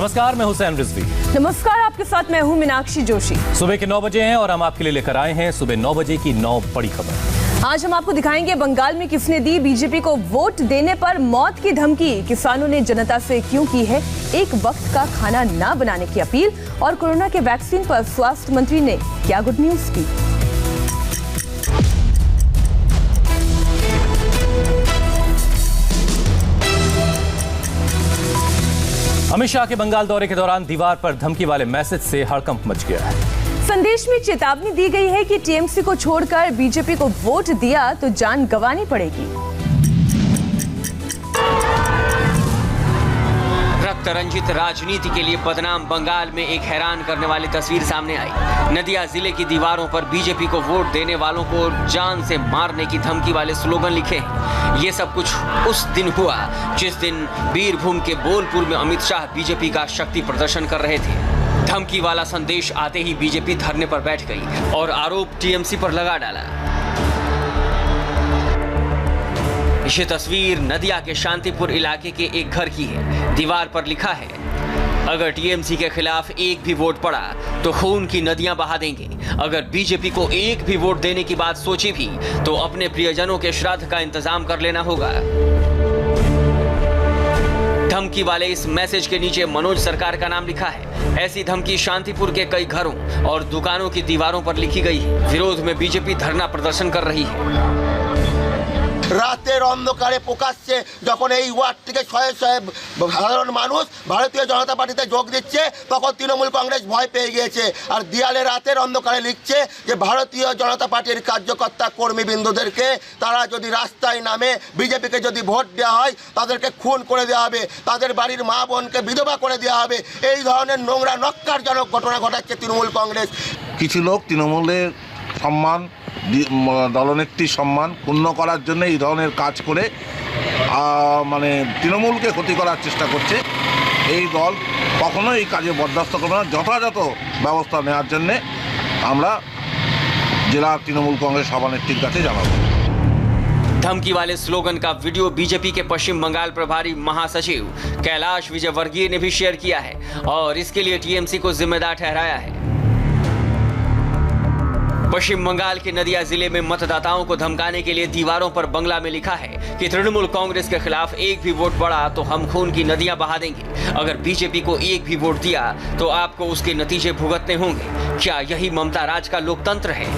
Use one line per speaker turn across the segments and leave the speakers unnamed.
नमस्कार, मैं हुसैन रिजवी।
नमस्कार, आपके साथ मैं हूं मीनाक्षी जोशी।
सुबह के 9 बजे हैं और हम आपके लिए लेकर आए हैं सुबह 9 बजे की 9 बड़ी खबर।
आज हम आपको दिखाएंगे बंगाल में किसने दी बीजेपी को वोट देने पर मौत की धमकी, किसानों ने जनता से क्यों की है एक वक्त का खाना ना बनाने की अपील, और कोरोना के वैक्सीन पर स्वास्थ्य मंत्री ने क्या गुड न्यूज की।
अमित शाह के बंगाल दौरे के दौरान दीवार पर धमकी वाले मैसेज से हड़कंप मच गया है।
संदेश में चेतावनी दी गई है कि टीएमसी को छोड़कर बीजेपी को वोट दिया तो जान गंवानी पड़ेगी।
रक्त रंजित राजनीति के लिए बदनाम बंगाल में एक हैरान करने वाली तस्वीर सामने आई। नदिया जिले की दीवारों पर बीजेपी को वोट देने वालों को जान से मारने की धमकी वाले स्लोगन लिखे हैं। ये सब कुछ उस दिन हुआ जिस दिन बीरभूम के बोलपुर में अमित शाह बीजेपी का शक्ति प्रदर्शन कर रहे थे। धमकी वाला संदेश आते ही बीजेपी धरने पर बैठ गई और आरोप टीएमसी पर लगा डाला। ये तस्वीर नदिया के शांतिपुर इलाके के एक घर की है। दीवार पर लिखा है, अगर टीएमसी के खिलाफ एक भी वोट पड़ा तो खून की नदियां बहा देंगे। अगर बीजेपी को एक भी वोट देने की बात सोची भी तो अपने प्रियजनों के श्राद्ध का इंतजाम कर लेना होगा। धमकी वाले इस मैसेज के नीचे मनोज सरकार का नाम लिखा है। ऐसी धमकी शांतिपुर के कई घरों और दुकानों की दीवारों पर लिखी गई है। विरोध में बीजेपी धरना प्रदर्शन कर रही है।
রাতের অন্ধকারে প্রকাশ্যে যখন এই ওয়ার্ড থেকে শয়ে শয়ে সাধারণ মানুষ ভারতীয় জনতা পার্টিতে যোগ দিচ্ছে তখন তৃণমূল কংগ্রেস ভয় পেয়ে গিয়েছে আর দিয়ালে রাতের অন্ধকারে লিখছে যে ভারতীয় জনতা পার্টির কার্যকর্তা কর্মীবৃন্দদেরকে তারা যদি রাস্তায় নামে বিজেপিকে যদি ভোট দেওয়া হয় তাদেরকে খুন করে দেওয়া হবে, তাদের বাড়ির মা বোনকে বিধবা করে দেওয়া হবে। এই ধরনের নোংরা নক্কারজনক ঘটনা ঘটাচ্ছে তৃণমূল কংগ্রেস।
কিছু লোক তৃণমূলের সম্মান দলনেত্রীর সম্মান ক্ষুণ্ণ করার জন্য এই ধরনের কাজ করে মানে তৃণমূলকে ক্ষতি করার চেষ্টা করছে। এই দল কখনো এই কাজে বরদাস্ত করবে না। যথাযথ ব্যবস্থা নেওয়ার জন্য আমরা জেলা তৃণমূল কংগ্রেস সভানেত্রীর কাছে জানাবো।
धमकी वाले स्लोगन का वीडियो बीजेपी के पश्चिम बंगाल प्रभारी महासचिव कैलाश विजयवर्गीय ने भी शेयर किया है और इसके लिए टीएमसी को जिम्मेदार ठहराया है। पश्चिम बंगाल के नदिया जिले में मतदाताओं को धमकाने के लिए दीवारों पर बंगला में लिखा है कि तृणमूल कांग्रेस के खिलाफ एक भी वोट पड़ा तो हम खून की नदियां बहा देंगे। अगर बीजेपी को एक भी वोट दिया तो आपको उसके नतीजे भुगतने होंगे। क्या यही ममता राज का लोकतंत्र है?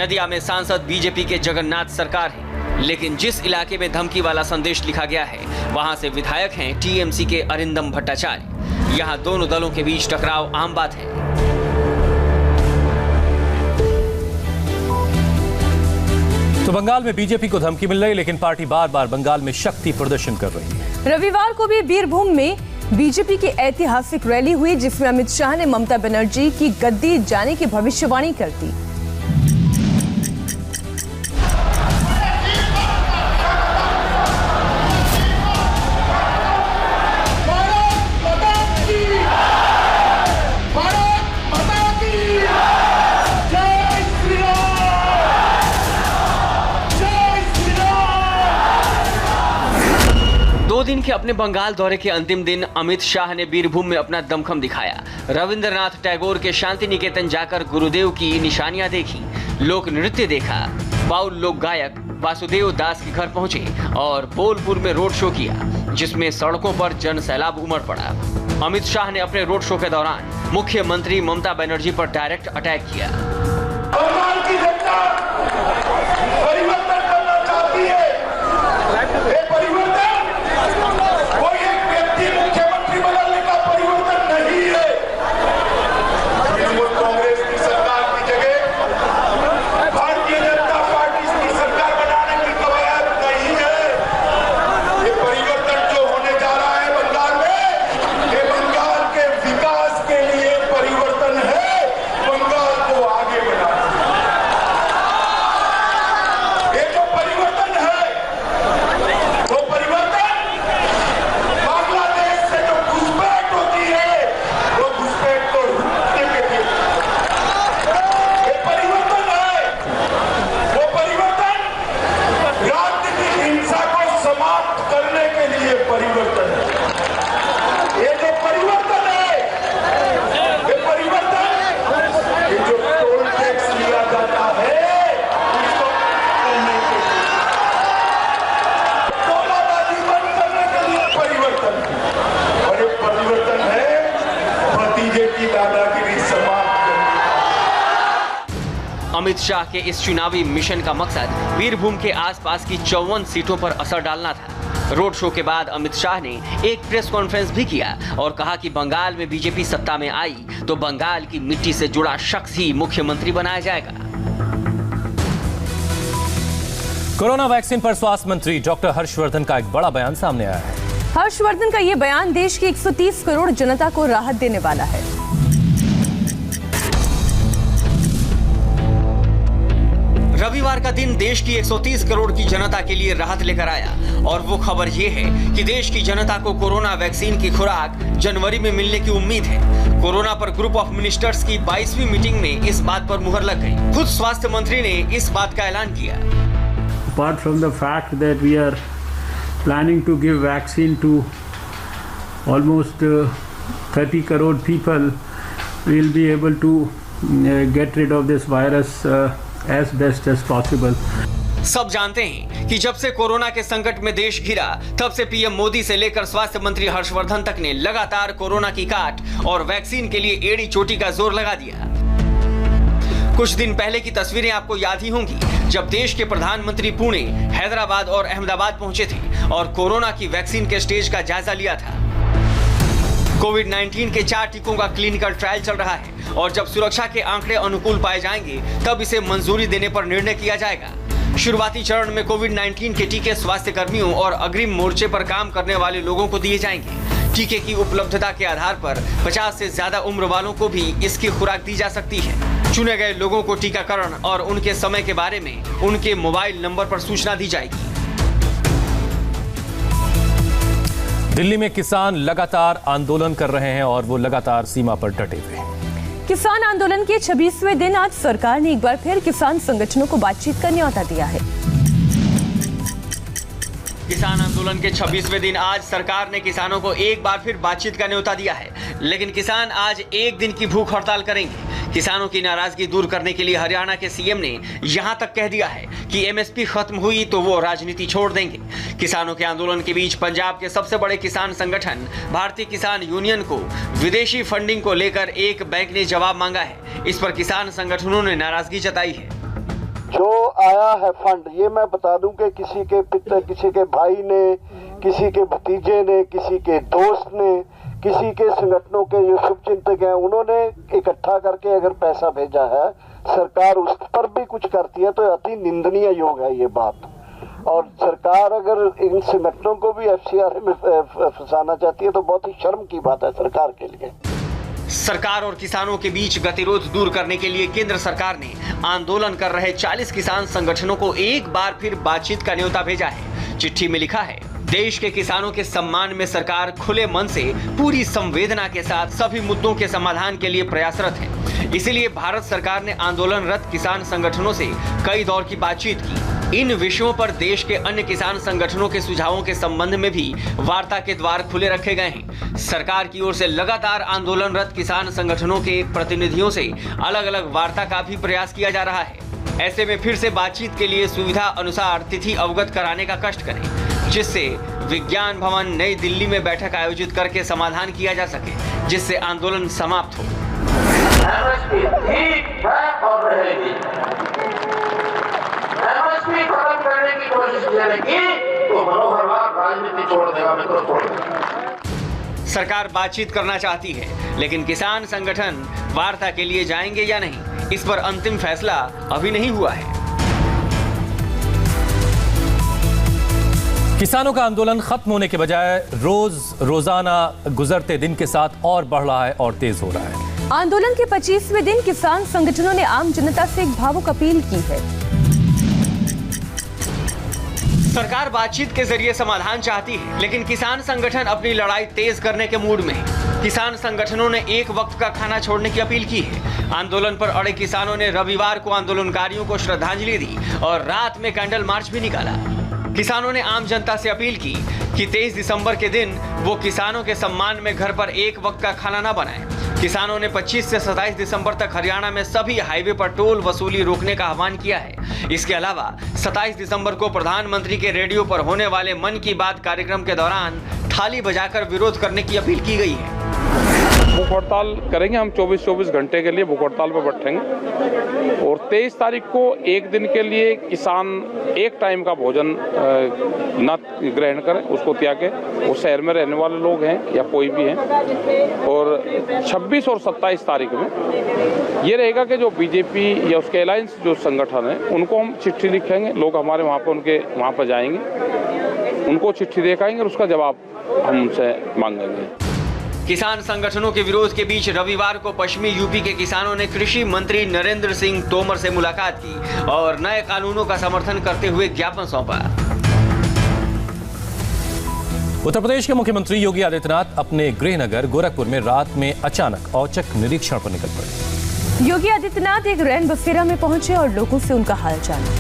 नदिया में सांसद बीजेपी के जगन्नाथ सरकार है, लेकिन जिस इलाके में धमकी वाला संदेश लिखा गया है वहां से विधायक हैं टीएमसी के अरिंदम भट्टाचार्य। यहां दोनों दलों के बीच टकराव आम बात है।
तो बंगाल में बीजेपी को धमकी मिल रही, लेकिन पार्टी बार बार बंगाल में शक्ति प्रदर्शन कर रही है।
रविवार को भी बीरभूम में बीजेपी की ऐतिहासिक रैली हुई जिसमें अमित शाह ने ममता बनर्जी की गद्दी जाने की भविष्यवाणी कर दी।
दिन के अपने बंगाल दौरे के अंतिम दिन अमित शाह ने बीरभूम में अपना दमखम दिखाया। रविंद्रनाथ टैगोर के शांति निकेतन जाकर गुरुदेव की निशानियां देखी, लोक नृत्य देखा, बाउल लोक गायक वासुदेव दास के घर पहुंचे और बोलपुर में रोड शो किया जिसमें सड़कों पर जन सैलाब उमड़ पड़ा। अमित शाह ने अपने रोड शो के दौरान मुख्यमंत्री ममता बनर्जी पर डायरेक्ट अटैक किया। अमित शाह के इस चुनावी मिशन का मकसद वीरभूम के आसपास की 54 सीटों पर असर डालना था। रोड शो के बाद अमित शाह ने एक प्रेस कॉन्फ्रेंस भी किया और कहा कि बंगाल में बीजेपी सत्ता में आई तो बंगाल की मिट्टी से जुड़ा शख्स ही मुख्यमंत्री बनाया जाएगा।
कोरोना वैक्सीन पर स्वास्थ्य मंत्री डॉक्टर हर्षवर्धन का एक बड़ा बयान सामने आया है।
हर्षवर्धन का ये बयान देश की 130 करोड़ जनता को राहत देने वाला है।
रविवार का दिन देश की 130 करोड़ की जनता के लिए राहत लेकर आया और वो खबर ये है कि देश की जनता को कोरोना वैक्सीन की खुराक जनवरी में मिलने की उम्मीद है। कोरोना पर ग्रुप ऑफ मिनिस्टर्स की 22वीं मीटिंग में इस बात पर मुहर लग गई। खुद स्वास्थ्य मंत्री ने इस बात का ऐलान किया।
Apart from the fact that we are planning to give vaccine to almost 30 crore people, we will be able to get rid of this virus as best as possible.
सब जानते हैं कि जब से कोरोना के संकट में देश घिरा तब से पीएम मोदी से लेकर स्वास्थ्य मंत्री हर्षवर्धन तक ने लगातार कोरोना की काट और वैक्सीन के लिए एड़ी चोटी का जोर लगा दिया। कुछ दिन पहले की तस्वीरें आपको याद ही होंगी जब देश के प्रधानमंत्री पुणे, हैदराबाद और अहमदाबाद पहुंचे थे और कोरोना की वैक्सीन के स्टेज का जायजा लिया था। कोविड-19 के 4 टीकों का क्लिनिकल ट्रायल चल रहा है और जब सुरक्षा के आंकड़े अनुकूल पाए जाएंगे तब इसे मंजूरी देने पर निर्णय किया जाएगा। शुरुआती चरण में कोविड-19 के टीके स्वास्थ्य कर्मियों और अग्रिम मोर्चे पर काम करने वाले लोगों को दिए जाएंगे। टीके की उपलब्धता के आधार पर 50 से ज्यादा उम्र वालों को भी इसकी खुराक दी जा सकती है। चुने गए लोगों को टीकाकरण और उनके समय के बारे में उनके मोबाइल नंबर पर सूचना दी जाएगी।
दिल्ली में किसान लगातार आंदोलन कर रहे हैं और वो लगातार सीमा पर डटे हुए हैं।
किसान आंदोलन के 26वें दिन आज सरकार ने एक बार फिर किसान संगठनों को बातचीत का न्योता दिया है।
किसान आंदोलन के 26वें दिन आज सरकार ने किसानों को एक बार फिर बातचीत का न्योता दिया है, लेकिन किसान आज एक दिन की भूख हड़ताल करेंगे। किसानों की नाराजगी दूर करने के लिए हरियाणा के सीएम ने यहां तक कह दिया है कि एमएसपी खत्म हुई तो वो राजनीति छोड़ देंगे। किसानों के आंदोलन के बीच पंजाब के सबसे बड़े किसान संगठन भारतीय किसान यूनियन को विदेशी फंडिंग को लेकर एक बैंक ने जवाब मांगा है। इस पर किसान संगठनों ने नाराजगी जताई है।
जो आया है फंड, ये मैं बता दूं कि किसी के पिता, किसी के भाई ने, किसी के भतीजे ने, किसी के दोस्त ने, किसी के संगठनों के जो शुभचिंतक हैं उन्होंने इकट्ठा करके अगर पैसा भेजा है, सरकार उस पर भी कुछ करती है तो अति निंदनीय योग है ये बात। और सरकार अगर इन संगठनों को भी एफसीआर में फंसाना चाहती है तो बहुत ही शर्म की बात है सरकार के लिए।
सरकार और किसानों के बीच गतिरोध दूर करने के लिए केंद्र सरकार ने आंदोलन कर रहे 40 किसान संगठनों को एक बार फिर बातचीत का न्योता भेजा है। चिट्ठी में लिखा है, देश के किसानों के सम्मान में सरकार खुले मन से पूरी संवेदना के साथ सभी मुद्दों के समाधान के लिए प्रयासरत है। इसीलिए भारत सरकार ने आंदोलनरत किसान संगठनों से कई दौर की बातचीत की। इन विषयों पर देश के अन्य किसान संगठनों के सुझावों के संबंध में भी वार्ता के द्वार खुले रखे गए हैं। सरकार की ओर से लगातार आंदोलनरत किसान संगठनों के प्रतिनिधियों से अलग अलग वार्ता का भी प्रयास किया जा रहा है। ऐसे में फिर से बातचीत के लिए सुविधा अनुसार तिथि अवगत कराने का कष्ट करें, जिससे विज्ञान भवन नई दिल्ली में बैठक आयोजित करके समाधान किया जा सके, जिससे आंदोलन समाप्त हो।
खत्म करने की कोशिश करेगी तो मनोहर लाल राजनीति छोड़ देगा, मित्रों छोड़ देगा।
सरकार बातचीत करना चाहती है, लेकिन किसान संगठन वार्ता के लिए जाएंगे या नहीं, इस पर अंतिम फैसला अभी नहीं हुआ है।
किसानों का आंदोलन खत्म होने के बजाय रोजाना गुजरते दिन के साथ और बढ़ रहा है और तेज हो रहा है।
आंदोलन के 25वें दिन किसान संगठनों ने आम जनता से एक भावुक अपील की है।
सरकार बातचीत के जरिए समाधान चाहती है, लेकिन किसान संगठन अपनी लड़ाई तेज करने के मूड में है। किसान संगठनों ने एक वक्त का खाना छोड़ने की अपील की है। आंदोलन पर अड़े किसानों ने रविवार को आंदोलनकारियों को श्रद्धांजलि दी और रात में कैंडल मार्च भी निकाला। किसानों ने आम जनता से अपील की कि 23 दिसंबर के दिन वो किसानों के सम्मान में घर पर एक वक्त का खाना न बनाएं। किसानों ने 25 से 27 दिसंबर तक हरियाणा में सभी हाईवे पर टोल वसूली रोकने का आह्वान किया है। इसके अलावा 27 दिसंबर को प्रधानमंत्री के रेडियो पर होने वाले मन की बात कार्यक्रम के दौरान थाली बजाकर विरोध करने की अपील की गई है।
भूख हड़ताल करेंगे हम, 24 घंटे के लिए भूख हड़ताल पर बैठेंगे और 23 तारीख को एक दिन के लिए किसान एक टाइम का भोजन न ग्रहण करें, उसको त्यागे। वो शहर में रहने वाले लोग हैं या कोई भी हैं। और 26 और 27 तारीख में ये रहेगा कि जो बीजेपी या उसके अलायंस जो संगठन है उनको हम चिट्ठी लिखेंगे। लोग हमारे वहाँ पर उनके वहाँ पर जाएंगे, उनको चिट्ठी दिखाएंगे और उसका जवाब हम उनसे मांगेंगे।
किसान संगठनों के विरोध के बीच रविवार को पश्चिमी यूपी के किसानों ने कृषि मंत्री नरेंद्र सिंह तोमर से मुलाकात की और नए कानूनों का समर्थन करते हुए ज्ञापन सौंपा।
उत्तर प्रदेश के मुख्यमंत्री योगी आदित्यनाथ अपने गृहनगर गोरखपुर में रात में अचानक औचक निरीक्षण पर निकल पड़े।
योगी आदित्यनाथ एक रैन बसेरा में पहुंचे और लोगों से उनका हाल जाना।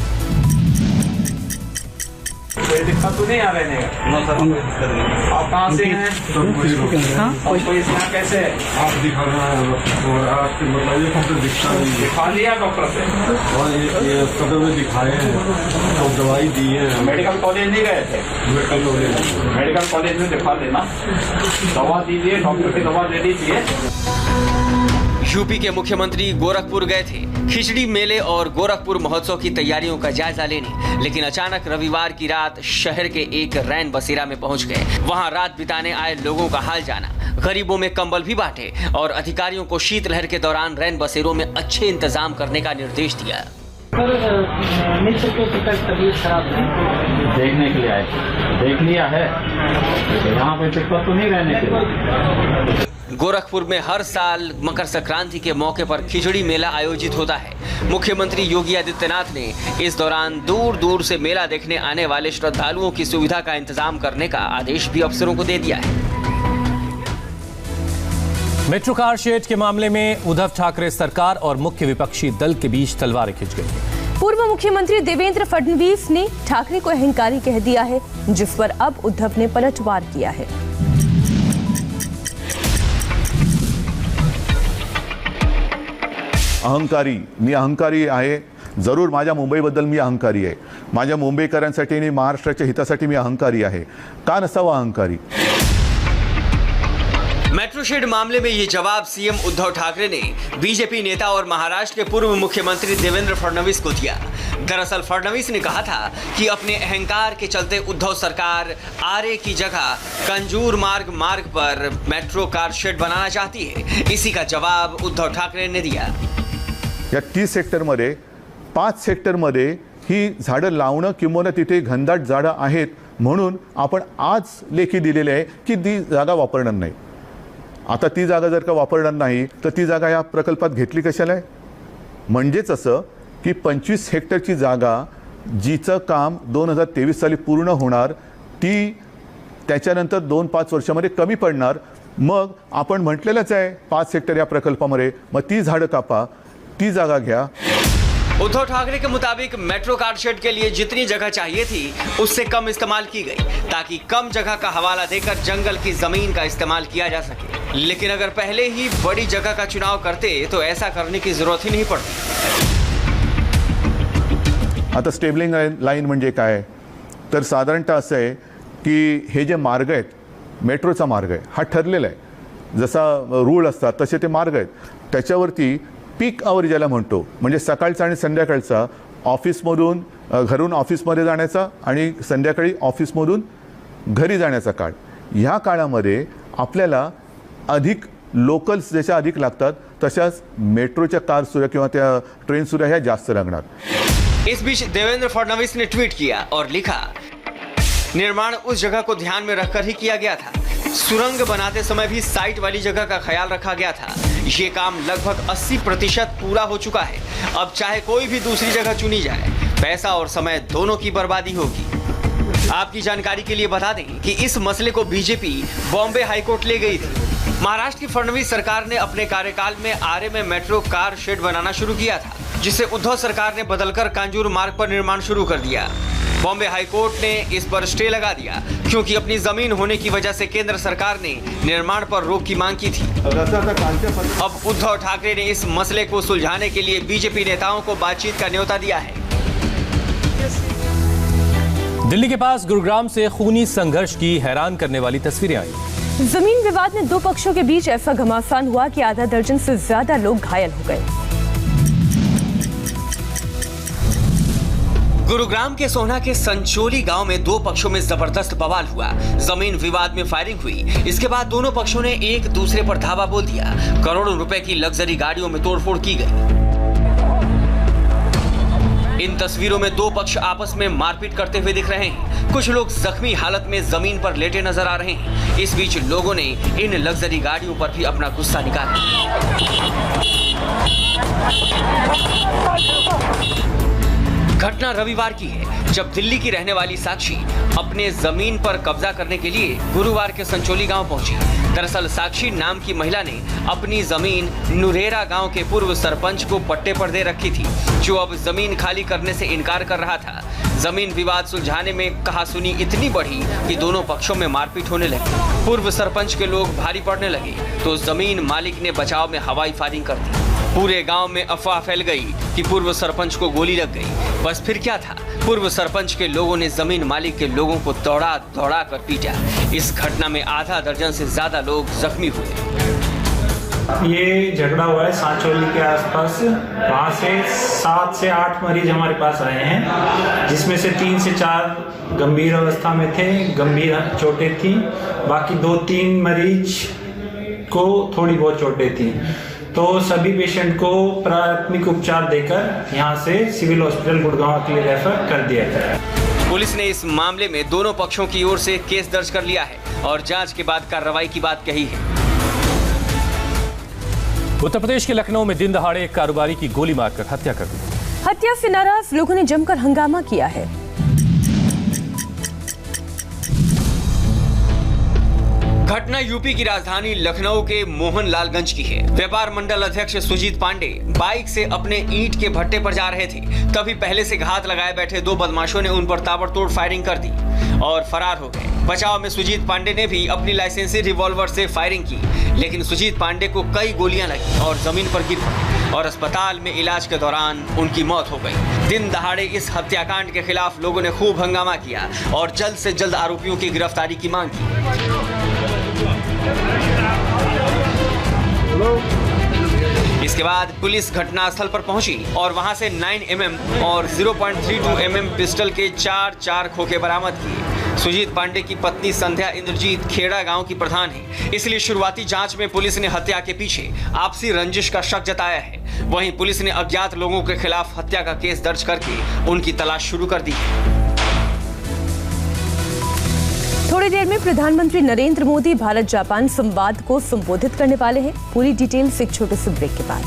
कोई दिक्कत तो नहीं आ रहे हैं? आप कहाँ से हैं? कैसे आप दिखा बताइए कौन से दिखा लिया डॉक्टर से? ये सदर में दिखाए हैं तो दवाई दी है। मेडिकल कॉलेज नहीं गए थे? मेडिकल कॉलेज में दिखा लेना, दवा दीजिए, डॉक्टर की दवा दे दीजिए।
यूपी के मुख्यमंत्री गोरखपुर गए थे खिचड़ी मेले और गोरखपुर महोत्सव की तैयारियों का जायजा लेने, लेकिन अचानक रविवार की रात शहर के एक रैन बसेरा में पहुंच गए। वहां रात बिताने आए लोगों का हाल जाना, गरीबों में कंबल भी बांटे और अधिकारियों को शीतलहर के दौरान रैन बसेरों में अच्छे इंतजाम करने का निर्देश दिया।
देखने के लिए आए, देख लिया है, यहाँ पे दिक्कत तो नहीं रहने के लिए।
गोरखपुर में हर साल मकर संक्रांति के मौके पर खिचड़ी मेला आयोजित होता है। मुख्यमंत्री योगी आदित्यनाथ ने इस दौरान दूर दूर से मेला देखने आने वाले श्रद्धालुओं की सुविधा का इंतजाम करने का आदेश भी अफसरों को दे दिया है।
मेट्रो कार शेड के मामले में उद्धव ठाकरे सरकार और मुख्य विपक्षी दल के बीच तलवारें खिंच गई।
पूर्व मुख्यमंत्री देवेंद्र फडणवीस ने ठाकरे को अहंकारी कह दिया है, जिस पर अब उद्धव ने पलटवार किया है।
मी अहंकारी आहे, जरूर माझ्या मुंबईबद्दल मी अहंकारी आहे, माझ्या मुंबईकरांसाठी आणि महाराष्ट्राच्या हितासाठी मी अहंकारी आहे। का नसावा अहंकारी?
मेट्रो शेड मामले में ये जवाब सीएम उद्धव ठाकरे ने बीजेपी नेता और महाराष्ट्र के पूर्व मुख्यमंत्री देवेंद्र फडणवीस को दिया। दरअसल फडणवीस ने कहा था कि अपने अहंकार के चलते उद्धव सरकार आरे की जगह कंजूर मार्ग पर मेट्रो कार शेड बनाना चाहती है। इसी का जवाब उद्धव ठाकरे ने दिया।
या 30 सेक्टरमध्ये 5 सेक्टरमध्ये ही झाडं लावणं किंवा तिथे घनदाट झाडं आहेत म्हणून आपण आज लेखी दिलेले आहे की ती जागा वापरणार नाही। आता ती जागा जर का वापरणार नाही तर ती जागा या प्रकल्पात घेतली कशाला आहे? म्हणजेच असं की 25 हेक्टरची जागा जिचं काम 2023 साली पूर्ण होणार, ती त्याच्यानंतर 2-5 वर्षामध्ये कमी पडणार। मग आपण म्हटलेलंच आहे 5 हेक्टर या प्रकल्पामध्ये, मग ती झाडं कापा, ती जागा घ्या।
उद्धव ठाकरे के मुताबिक मेट्रो कार शेड के लिए जितनी जगह चाहिए थी उससे कम इस्तेमाल की गई, ताकि कम जगह का हवाला देकर जंगल की जमीन का इस्तेमाल किया जा सके। लेकिन अगर पहले ही बड़ी जगह का चुनाव करते तो ऐसा करने की जरूरत ही नहीं पड़ती।
आता स्टेबलिंग लाईन म्हणजे काय? तर साधारणतः असं आहे की हे जे मार्ग आहेत, मेट्रोचा मार्ग आहे हा ठरलेला आहे, जसा रूळ असतात तसे ते मार्ग आहेत, त्याच्यावरती पीक आवर ज्याला म्हणतो, म्हणजे सकाळचा आणि संध्याकाळचा ऑफिसमधून घरून ऑफिसमध्ये जाण्याचा आणि संध्याकाळी ऑफिसमधून घरी जाण्याचा काळ, ह्या काळामध्ये आपल्याला अधिक लोकल्स जशा अधिक लागतात तशाच मेट्रोच्या कार सुद्धा किंवा त्या ट्रेन सुद्धा ह्या जास्त लागणार।
इस बीच देवेंद्र फडणवीस ने ट्वीट किया और लिखा, निर्माण उस जगह को ध्यान में रखकर ही किया गया था। सुरंग बनाते समय भी साइट वाली जगह का ख्याल रखा गया था। ये काम लगभग 80% पूरा हो चुका है। अब चाहे कोई भी दूसरी जगह चुनी जाए, पैसा और समय दोनों की बर्बादी होगी। आपकी जानकारी के लिए बता दें कि इस मसले को बीजेपी बॉम्बे हाईकोर्ट ले गई थी। महाराष्ट्र की फडणवीस सरकार ने अपने कार्यकाल में आरे में मेट्रो कार शेड बनाना शुरू किया था, जिसे उद्धव सरकार ने बदलकर कांजूर मार्ग पर निर्माण शुरू कर दिया। बॉम्बे हाईकोर्ट ने इस पर स्टे लगा दिया, क्योंकि अपनी जमीन होने की वजह से केंद्र सरकार ने निर्माण पर रोक की मांग की थी। अब उद्धव ठाकरे ने इस मसले को सुलझाने के लिए बीजेपी नेताओं को बातचीत का न्योता दिया है।
दिल्ली के पास गुरुग्राम से खूनी संघर्ष की हैरान करने वाली तस्वीरें आई।
जमीन विवाद में दो पक्षों के बीच ऐसा घमासान हुआ कि आधा दर्जन से ज्यादा लोग घायल हो गए।
गुरुग्राम के सोहना के संचोली गांव में दो पक्षों में जबरदस्त बवाल हुआ। जमीन विवाद में फायरिंग हुई। इसके बाद दोनों पक्षों ने एक दूसरे पर धावा बोल दिया। करोड़ों रुपए की लग्जरी गाड़ियों में तोड़फोड़ की गई। इन तस्वीरों में दो पक्ष आपस में मारपीट करते हुए दिख रहे हैं। कुछ लोग जख्मी हालत में जमीन पर लेटे नजर आ रहे हैं। इस बीच लोगों ने इन लग्जरी गाड़ियों पर भी अपना गुस्सा निकाला। घटना रविवार की है, जब दिल्ली की रहने वाली साक्षी अपने जमीन पर कब्जा करने के लिए गुरुवार के संचोली गांव पहुंची। दरअसल साक्षी नाम की महिला ने अपनी जमीन नुरेरा गांव के पूर्व सरपंच को पट्टे पर दे रखी थी, जो अब जमीन खाली करने से इनकार कर रहा था। जमीन विवाद सुलझाने में कहासुनी इतनी बढ़ी कि दोनों पक्षों में मारपीट होने लगी। पूर्व सरपंच के लोग भारी पड़ने लगे तो जमीन मालिक ने बचाव में हवाई फायरिंग कर दी। पूरे गांव में अफवाह फैल गई कि पूर्व सरपंच को गोली लग गई। बस फिर क्या था, पूर्व सरपंच के लोगों ने जमीन मालिक के लोगों को दौड़ा दौड़ा कर पीटा। इस घटना में आधा दर्जन से ज्यादा लोग जख्मी हुए।
ये झगड़ा हुआ है सांचौली के आसपास। वहाँ से 7 से 8 मरीज हमारे पास आए हैं, जिसमें से 3 से 4 गंभीर अवस्था में थे, गंभीर चोटें थी। बाकी 2-3 मरीज को थोड़ी बहुत चोटें थी। तो सभी पेशेंट को प्राथमिक उपचार देकर यहाँ से सिविल हॉस्पिटल गुड़गांव के लिए रेफर कर दिया गया।
पुलिस ने इस मामले में दोनों पक्षों की ओर से केस दर्ज कर लिया है और जांच के बाद कार्रवाई की बात कही है।
उत्तर प्रदेश के लखनऊ में दिन दहाड़े एक कारोबारी की गोली मारकर हत्या कर दी।
हत्या से नाराज लोगों ने जमकर हंगामा किया है।
घटना यूपी की राजधानी लखनऊ के मोहनलालगंज की है। व्यापार मंडल अध्यक्ष सुजीत पांडे बाइक से अपने ईंट के भट्टे पर जा रहे थे, तभी पहले से घात लगाए बैठे दो बदमाशों ने उन पर ताबड़तोड़ फायरिंग कर दी और फरार हो गए। बचाव में सुजीत पांडे ने भी अपनी लाइसेंसी रिवॉल्वर से फायरिंग की, लेकिन सुजीत पांडे को कई गोलियां लगी और जमीन पर गिर पड़े और अस्पताल में इलाज के दौरान उनकी मौत हो गई। दिन दहाड़े इस हत्याकांड के खिलाफ लोगों ने खूब हंगामा किया और जल्द से जल्द आरोपियों की गिरफ्तारी की मांग की। इसके बाद पुलिस घटनास्थल पर पहुंची और वहां से 9 mm और 0.32 mm पिस्टल के 4 खोखे बरामद किए। सुजीत पांडे की पत्नी संध्या इंद्रजीत खेड़ा गांव की प्रधान है, इसलिए शुरुआती जांच में पुलिस ने हत्या के पीछे आपसी रंजिश का शक जताया है। वहीं पुलिस ने अज्ञात लोगों के खिलाफ हत्या का केस दर्ज करके उनकी तलाश शुरू कर दी है।
थोड़ी देर में प्रधानमंत्री नरेंद्र मोदी भारत जापान संवाद को संबोधित करने वाले हैं। पूरी डिटेल्स एक छोटे से ब्रेक के बाद।